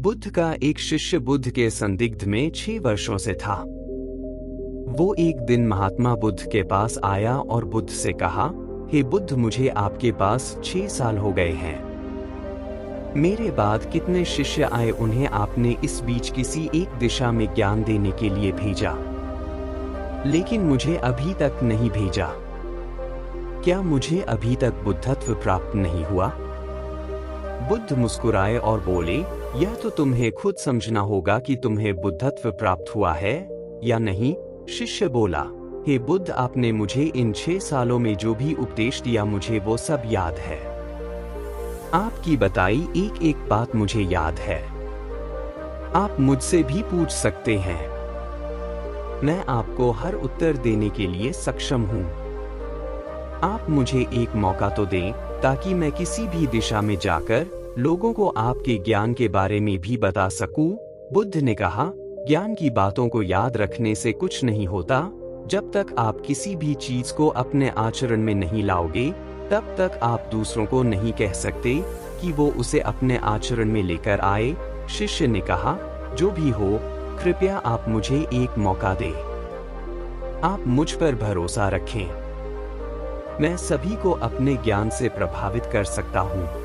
बुद्ध का एक शिष्य बुद्ध के संदिग्ध में 6 वर्षों से था। वो एक दिन महात्मा बुद्ध के पास आया और बुद्ध से कहा, हे बुद्ध, मुझे आपके पास 6 साल हो गए हैं। मेरे बाद कितने शिष्य आए, उन्हें आपने इस बीच किसी एक दिशा में ज्ञान देने के लिए भेजा, लेकिन मुझे अभी तक नहीं भेजा। क्या मुझे अभी तक बुद्धत्व प्राप्त नहीं हुआ? बुद्ध मुस्कुराए और बोले, यह तो तुम्हें खुद समझना होगा कि तुम्हें बुद्धत्व प्राप्त हुआ है या नहीं। शिष्य बोला, हे बुद्ध, आपने मुझे इन 6 सालों में जो भी उपदेश दिया मुझे वो सब याद है। आपकी बताई एक एक बात मुझे याद है। आप मुझसे भी पूछ सकते हैं, मैं आपको हर उत्तर देने के लिए सक्षम हूं। आप मुझे एक मौका तो दें ताकि मैं किसी भी दिशा में जाकर लोगों को आपके ज्ञान के बारे में भी बता सकूं। बुद्ध ने कहा, ज्ञान की बातों को याद रखने से कुछ नहीं होता। जब तक आप किसी भी चीज को अपने आचरण में नहीं लाओगे, तब तक आप दूसरों को नहीं कह सकते कि वो उसे अपने आचरण में लेकर आए। शिष्य ने कहा, जो भी हो, कृपया आप मुझे एक मौका दें। आप मुझ पर भरोसा रखें। मैं सभी को अपने ज्ञान से प्रभावित कर सकता हूं।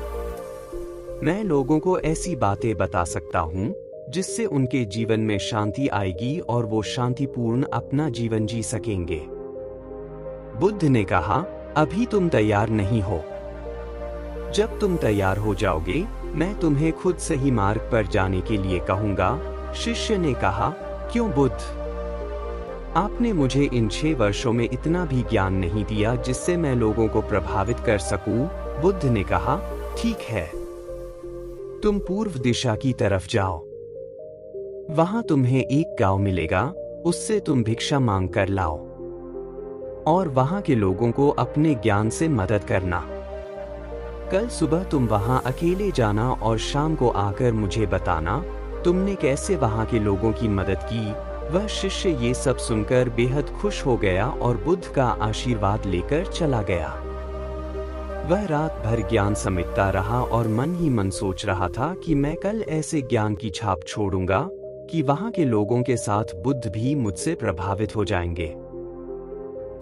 मैं लोगों को ऐसी बातें बता सकता हूं जिससे उनके जीवन में शांति आएगी और वो शांतिपूर्ण अपना जीवन जी सकेंगे। बुद्ध ने कहा, अभी तुम तैयार नहीं हो। जब तुम तैयार हो जाओगे, मैं तुम्हें खुद सही मार्ग पर जाने के लिए कहूंगा। शिष्य ने कहा, क्यों बुद्ध? आपने मुझे इन 6 वर्षों में इतना भी ज्ञान नहीं दिया जिससे मैं लोगों को प्रभावित कर सकूं। बुद्ध ने कहा, ठीक है, तुम पूर्व दिशा की तरफ जाओ। वहां तुम्हें एक गांव मिलेगा, उससे तुम भिक्षा मांग कर लाओ और वहां के लोगों को अपने ज्ञान से मदद करना। कल सुबह तुम वहां अकेले जाना और शाम को आकर मुझे बताना तुमने कैसे वहां के लोगों की मदद की। वह शिष्य ये सब सुनकर बेहद खुश हो गया और बुद्ध का आशीर्वाद लेकर चला गया। वह रात भर ज्ञान समेटता रहा और मन ही मन सोच रहा था कि मैं कल ऐसे ज्ञान की छाप छोड़ूंगा कि वहां के लोगों के साथ बुद्ध भी मुझसे प्रभावित हो जाएंगे।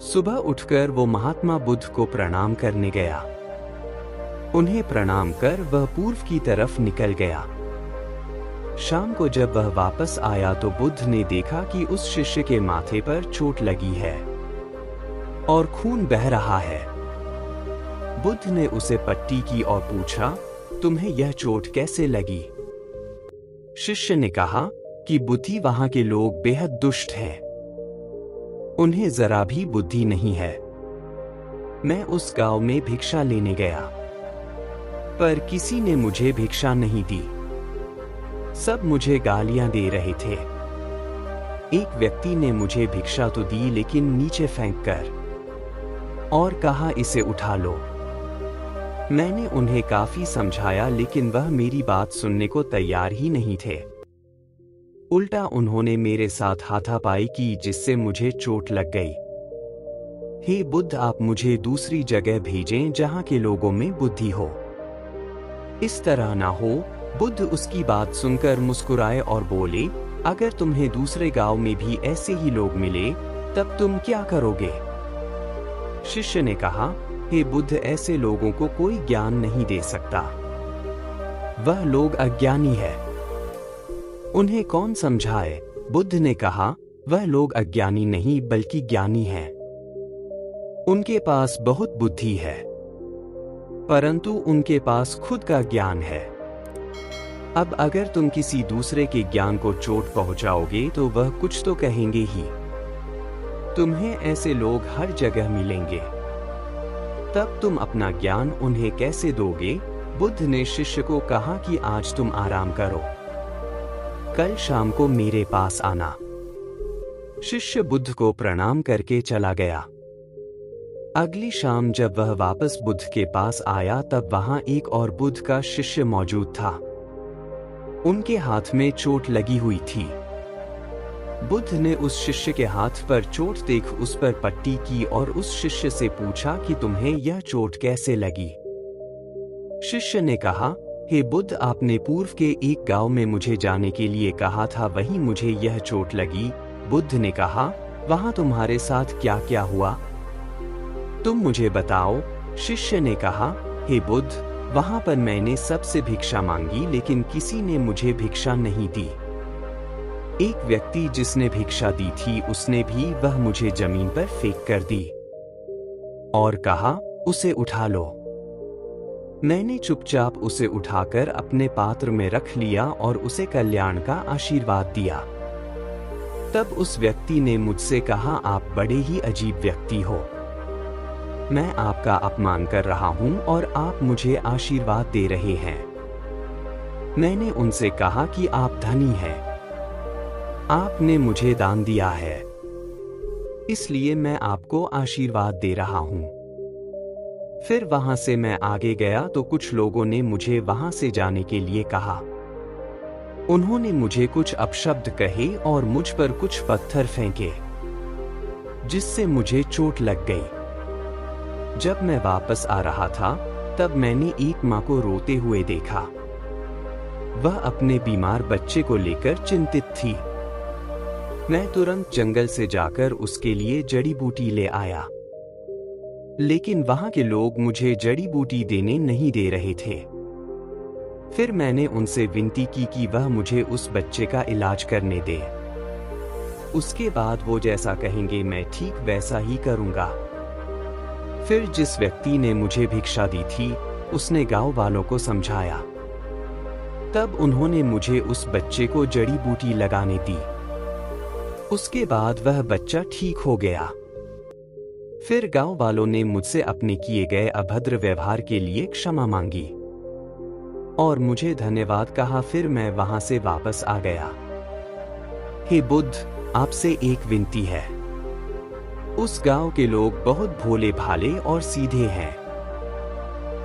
सुबह उठकर वो महात्मा बुद्ध को प्रणाम करने गया। उन्हें प्रणाम कर वह पूर्व की तरफ निकल गया। शाम को जब वह वापस आया तो बुद्ध ने देखा कि उस शिष्य के माथे पर चोट लगी है और खून बह रहा है। बुद्ध ने उसे पट्टी की और पूछा, तुम्हें यह चोट कैसे लगी? शिष्य ने कहा कि बुद्धि वहां के लोग बेहद दुष्ट हैं। उन्हें जरा भी बुद्धि नहीं है। मैं उस गांव में भिक्षा लेने गया, पर किसी ने मुझे भिक्षा नहीं दी। सब मुझे गालियां दे रहे थे। एक व्यक्ति ने मुझे भिक्षा तो दी, लेकिन नीचे फेंक कर और कहा, इसे उठा लो। मैंने उन्हें काफी समझाया, लेकिन वह मेरी बात सुनने को तैयार ही नहीं थे। उल्टा उन्होंने मेरे साथ हाथापाई की, जिससे मुझे चोट लग गई। हे बुद्ध, आप मुझे दूसरी जगह भेजें जहां के लोगों में बुद्धि हो। इस तरह ना हो। बुद्ध उसकी बात सुनकर मुस्कुराए और बोले, अगर तुम्हें दूसरे गांव में भी ऐसे ही लोग मिले तब तुम क्या करोगे? शिष्य ने कहा, हे बुद्ध, ऐसे लोगों को कोई ज्ञान नहीं दे सकता। वह लोग अज्ञानी है, उन्हें कौन समझाए? बुद्ध ने कहा, वह लोग अज्ञानी नहीं बल्कि ज्ञानी हैं। उनके पास बहुत बुद्धि है, परंतु उनके पास खुद का ज्ञान है। अब अगर तुम किसी दूसरे के ज्ञान को चोट पहुंचाओगे तो वह कुछ तो कहेंगे ही। तुम्हें ऐसे लोग हर जगह मिलेंगे। तब तुम अपना ज्ञान उन्हें कैसे दोगे? बुद्ध ने शिष्य को कहा कि आज तुम आराम करो, कल शाम को मेरे पास आना। शिष्य बुद्ध को प्रणाम करके चला गया। अगली शाम जब वह वापस बुद्ध के पास आया तब वहां एक और बुद्ध का शिष्य मौजूद था। उनके हाथ में चोट लगी हुई थी। बुद्ध ने उस शिष्य के हाथ पर चोट देख उस पर पट्टी की और उस शिष्य से पूछा कि तुम्हें यह चोट कैसे लगी? शिष्य ने कहा, हे बुद्ध, आपने पूर्व के एक गांव में मुझे जाने के लिए कहा था, वहीं मुझे यह चोट लगी। बुद्ध ने कहा, वहां तुम्हारे साथ क्या क्या हुआ? तुम मुझे बताओ। शिष्य ने कहा, हे बुद्ध, वहां पर मैंने सबसे भिक्षा मांगी, लेकिन किसी ने मुझे भिक्षा नहीं दी। एक व्यक्ति जिसने भिक्षा दी थी, उसने भी वह मुझे जमीन पर फेंक कर दी और कहा, उसे उठा लो। मैंने चुपचाप उसे उठाकर अपने पात्र में रख लिया और उसे कल्याण का आशीर्वाद दिया। तब उस व्यक्ति ने मुझसे कहा, आप बड़े ही अजीब व्यक्ति हो। मैं आपका अपमान कर रहा हूं और आप मुझे आशीर्वाद दे रहे हैं। मैंने उनसे कहा कि आप धनी हैं। आपने मुझे दान दिया है, इसलिए मैं आपको आशीर्वाद दे रहा हूं। फिर वहां से मैं आगे गया तो कुछ लोगों ने मुझे वहां से जाने के लिए कहा। उन्होंने मुझे कुछ अपशब्द कहे और मुझ पर कुछ पत्थर फेंके, जिससे मुझे चोट लग गई। जब मैं वापस आ रहा था, तब मैंने एक मां को रोते हुए देखा। वह अपने बीमार बच्चे को लेकर चिंतित थी। मैं तुरंत जंगल से जाकर उसके लिए जड़ी बूटी ले आया, लेकिन वहां के लोग मुझे जड़ी बूटी देने नहीं दे रहे थे। फिर मैंने उनसे विनती की कि वह मुझे उस बच्चे का इलाज करने दे। उसके बाद वो जैसा कहेंगे मैं ठीक वैसा ही करूंगा। फिर जिस व्यक्ति ने मुझे भिक्षा दी थी, उसने गांव वालों को समझाया। तब उन्होंने मुझे उस बच्चे को जड़ी बूटी लगाने दी। उसके बाद वह बच्चा ठीक हो गया। फिर गांव वालों ने मुझसे अपने किए गए अभद्र व्यवहार के लिए क्षमा मांगी और मुझे धन्यवाद कहा। फिर मैं वहां से वापस आ गया। हे बुद्ध, आपसे एक विनती है। उस गांव के लोग बहुत भोले भाले और सीधे हैं।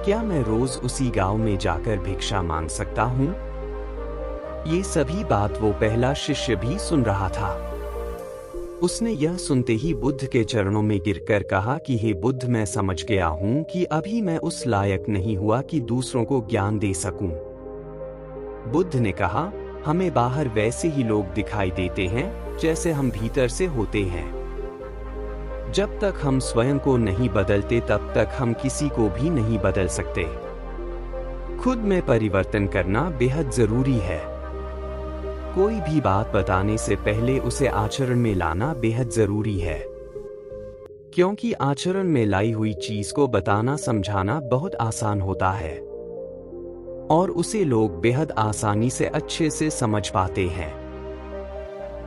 क्या मैं रोज उसी गांव में जाकर भिक्षा मांग सकता हूं? ये सभी बात वो पहला शिष्य भी सुन रहा था। उसने यह सुनते ही बुद्ध के चरणों में गिरकर कहा कि हे बुद्ध, मैं समझ गया हूं कि अभी मैं उस लायक नहीं हुआ कि दूसरों को ज्ञान दे सकूं। बुद्ध ने कहा, हमें बाहर वैसे ही लोग दिखाई देते हैं जैसे हम भीतर से होते हैं। जब तक हम स्वयं को नहीं बदलते, तब तक हम किसी को भी नहीं बदल सकते। खुद में परिवर्तन करना बेहद जरूरी है। कोई भी बात बताने से पहले उसे आचरण में लाना बेहद जरूरी है, क्योंकि आचरण में लाई हुई चीज को बताना समझाना बहुत आसान होता है और उसे लोग बेहद आसानी से अच्छे से समझ पाते हैं।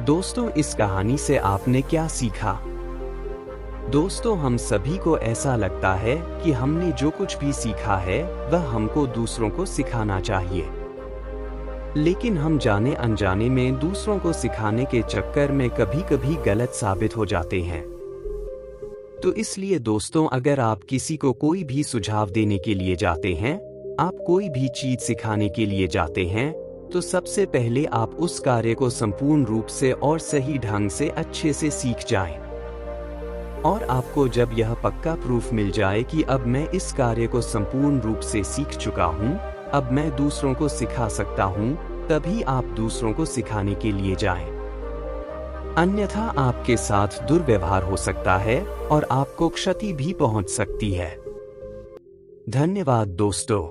दोस्तों, इस कहानी से आपने क्या सीखा? दोस्तों, हम सभी को ऐसा लगता है कि हमने जो कुछ भी सीखा है वह हमको दूसरों को सिखाना चाहिए, लेकिन हम जाने अनजाने में दूसरों को सिखाने के चक्कर में कभी कभी गलत साबित हो जाते हैं। तो इसलिए दोस्तों, अगर आप किसी को कोई भी सुझाव देने के लिए जाते हैं, आप कोई भी चीज सिखाने के लिए जाते हैं, तो सबसे पहले आप उस कार्य को संपूर्ण रूप से और सही ढंग से अच्छे से सीख जाएं। और आपको जब यह पक्का प्रूफ मिल जाए कि अब मैं इस कार्य को संपूर्ण रूप से सीख चुका हूं, अब मैं दूसरों को सिखा सकता हूं, तभी आप दूसरों को सिखाने के लिए जाएं। अन्यथा आपके साथ दुर्व्यवहार हो सकता है और आपको क्षति भी पहुंच सकती है। धन्यवाद दोस्तों।